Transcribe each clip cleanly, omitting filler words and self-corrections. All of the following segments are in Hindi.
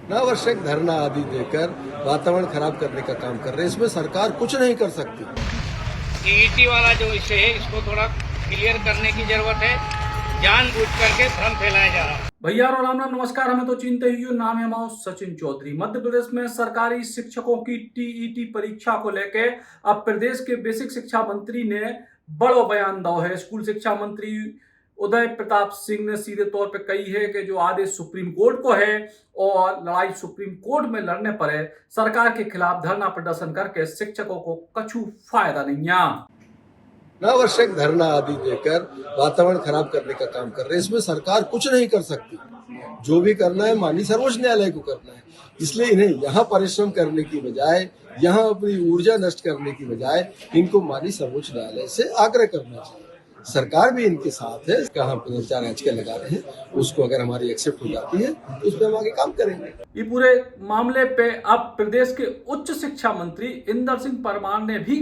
अनावश्यक धरना आदि देकर वातावरण खराब करने का काम कर रहे हैं। इसमें सरकार कुछ नहीं कर सकती। टीईटी वाला जो विषय है इसको थोड़ा क्लियर करने की जरूरत है। जानबूझ करके भ्रम फैलाया जा रहा है। भैया और राम राम, नमस्कार। हमें तो चिंता ही हो। नाम है माओ सचिन चौधरी। मध्य प्रदेश में सरकारी शिक्षकों की टीईटी परीक्षा को लेके अब प्रदेश के बेसिक शिक्षा मंत्री ने बड़ो बयान दो है। स्कूल शिक्षा मंत्री उदय प्रताप सिंह ने सीधे तौर पे कही है कि जो आदेश सुप्रीम कोर्ट को है और लड़ाई सुप्रीम कोर्ट में लड़ने पर है, सरकार के खिलाफ धरना प्रदर्शन करके शिक्षकों को कछु फायदा नहीं है। अनावश्यक धरना आदि देकर वातावरण खराब करने का काम कर रहे हैं। इसमें सरकार कुछ नहीं कर सकती। जो भी करना है माननीय सर्वोच्च न्यायालय को करना है। इसलिए इन्हें यहाँ परिश्रम करने की बजाय, यहाँ अपनी ऊर्जा नष्ट करने की बजाय इनको माननीय सर्वोच्च न्यायालय से आग्रह करना चाहिए। सरकार भी इनके साथ है। इसका हम पुनर्विचार याचिका लगा रहे हैं। उसको अगर हमारी एक्सेप्ट हो जाती है तो उस पर हम आगे काम करेंगे। ये पूरे मामले पे अब प्रदेश के उच्च शिक्षा मंत्री इंदर सिंह परमार ने भी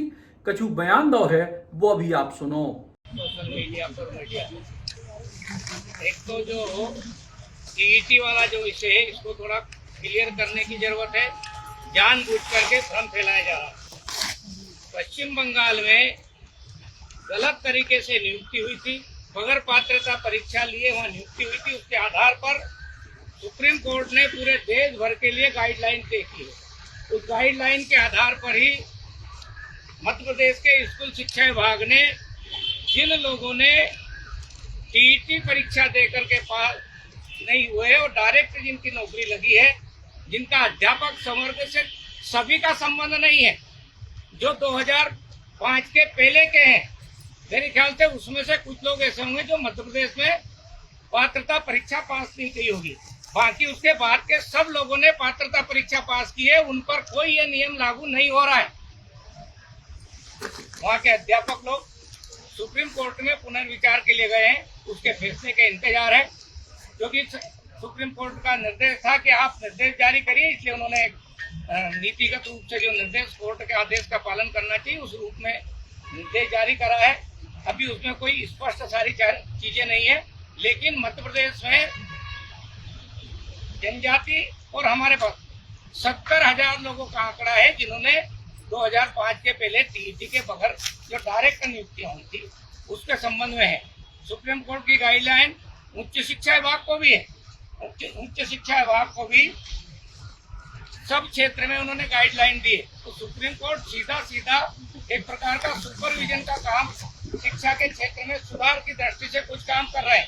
कछु बयान दो है, वो भी आप सुनो। सोशल मीडिया पर एक तो जो टीईटी वाला जो विषय है इसको थोड़ा क्लियर करने की जरूरत है। जानबूझ करके भ्रम फैलाया जा रहा है। पश्चिम बंगाल में गलत तरीके से नियुक्ति हुई थी, बगैर पात्रता परीक्षा लिए वहाँ नियुक्ति हुई थी। उसके आधार पर सुप्रीम कोर्ट ने पूरे देश भर के लिए गाइडलाइन तय की है। उस गाइडलाइन के आधार पर ही मध्य प्रदेश के स्कूल शिक्षा विभाग ने जिन लोगों ने टीईटी परीक्षा देकर के पास नहीं हुए और डायरेक्ट जिनकी नौकरी लगी है, जिनका अध्यापक संवर्ग से सभी का संबंध नहीं है, जो 2005 के पहले के हैं, मेरे ख्याल से उसमें से कुछ लोग ऐसे होंगे जो मध्य प्रदेश में पात्रता परीक्षा पास नहीं की होगी। बाकी उसके बाद के सब लोगों ने पात्रता परीक्षा पास की है। उन पर कोई ये नियम लागू नहीं हो रहा है। वहाँ के अध्यापक लोग सुप्रीम कोर्ट में पुनर्विचार के लिए गए हैं। उसके फैसले के इंतजार है, क्योंकि सुप्रीम कोर्ट का निर्देश था कि आप निर्देश जारी करिए। इसलिए उन्होंने नीतिगत रूप से जो निर्देश, कोर्ट के आदेश का पालन करना चाहिए, उस रूप में निर्देश जारी करा है। अभी उसमें कोई स्पष्ट सारी चीजें नहीं है, लेकिन मध्य प्रदेश में जनजाति और हमारे पास 70,000 लोगों का आंकड़ा है जिन्होंने 2005 के पहले टीईटी के बगैर जो डायरेक्ट नियुक्तियां हुई थी उसके संबंध में है। सुप्रीम कोर्ट की गाइडलाइन उच्च शिक्षा विभाग को भी है। उच्च शिक्षा विभाग को भी सब क्षेत्र में उन्होंने गाइडलाइन दी है। तो सुप्रीम कोर्ट सीधा एक प्रकार का सुपरविजन का काम शिक्षा के क्षेत्र में सुधार की दृष्टि से कुछ काम कर रहे हैं।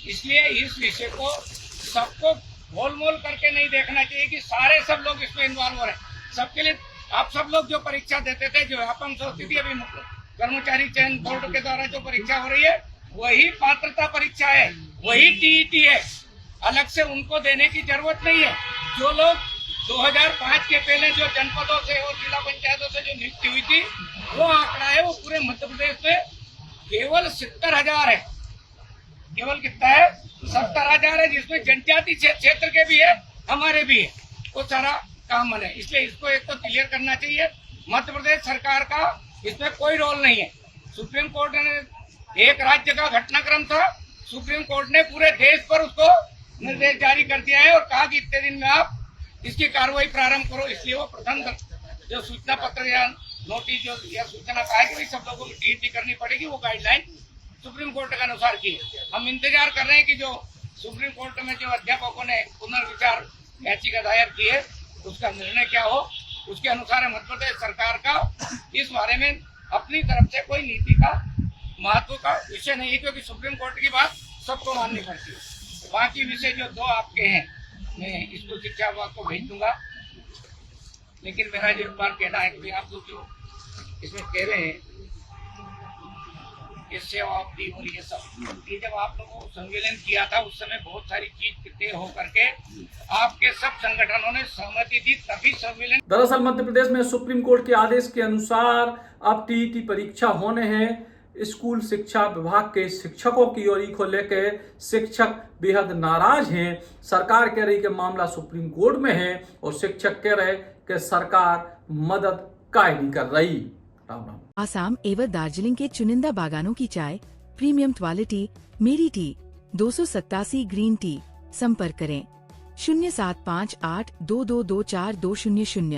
इसलिए इस विषय को सबको गोलमोल करके नहीं देखना चाहिए कि सारे सब लोग इसमें इन्वॉल्व हो रहे हैं। सबके लिए आप सब लोग जो परीक्षा देते थे, जो व्यापम होती थी, अभी कर्मचारी चयन बोर्ड के द्वारा जो परीक्षा हो रही है वही पात्रता परीक्षा है, वही टीईटी है। अलग से उनको देने की जरूरत नहीं है। जो लोग 2005 के पहले जो जनपदों से और जिला पंचायतों से जो नियुक्ति हुई थी, वो आंकड़ा है, वो पूरे मध्य प्रदेश में केवल 70,000 है। केवल कितना है? 70,000 है, जिसमें जनजाति क्षेत्र के भी है, हमारे भी है। वो सारा काम है। इसलिए इसको एक तो क्लियर करना चाहिए। मध्य प्रदेश सरकार का इसमें कोई रोल नहीं है। सुप्रीम कोर्ट ने एक राज्य का घटनाक्रम था, सुप्रीम कोर्ट ने पूरे देश पर उसको निर्देश जारी कर दिया है और कहा कि इतने दिन में आप इसकी कार्रवाई प्रारंभ करो। इसलिए वो प्रथम जो सूचना पत्र या नोटिस जो या सूचना कहा है कि भाई सब लोगों को टीईटी करनी पड़ेगी, वो गाइडलाइन सुप्रीम कोर्ट के अनुसार की है। हम इंतजार कर रहे हैं कि जो सुप्रीम कोर्ट में जो अध्यापकों ने पुनर्विचार याचिका दायर की है उसका निर्णय क्या हो, उसके अनुसार मध्य प्रदेश सरकार का इस बारे में अपनी तरफ से कोई नीति का महत्व का विषय नहीं है, क्योंकि सुप्रीम कोर्ट की बात सबको माननी पड़ती है। बाकी विषय जो दो आपके हैं मैं स्कूल शिक्षा विभाग को भेज दूंगा। लेकिन मेरा जो एक बार कहना है कि आप लोग जो इसमें कह रहे हैं ये सेवा दी और ये सब, ये जब आप लोगों को संविलियन किया था उस समय बहुत सारी चीज तय हो करके आपके सब संगठनों ने सहमति दी, तभी संविलियन। दरअसल मध्य प्रदेश में सुप्रीम कोर्ट के आदेश के अनुसार अब टीईटी परीक्षा होने हैं। स्कूल शिक्षा विभाग के शिक्षकों की ओर को लेकर शिक्षक बेहद नाराज हैं। सरकार कह रही कि मामला सुप्रीम कोर्ट में है और शिक्षक कह रहे कि सरकार मदद काय नहीं कर रही। राम राम। आसाम एवं दार्जिलिंग के चुनिंदा बागानों की चाय, प्रीमियम क्वालिटी, मेरी टी, 287 ग्रीन टी। संपर्क करें 075822242000।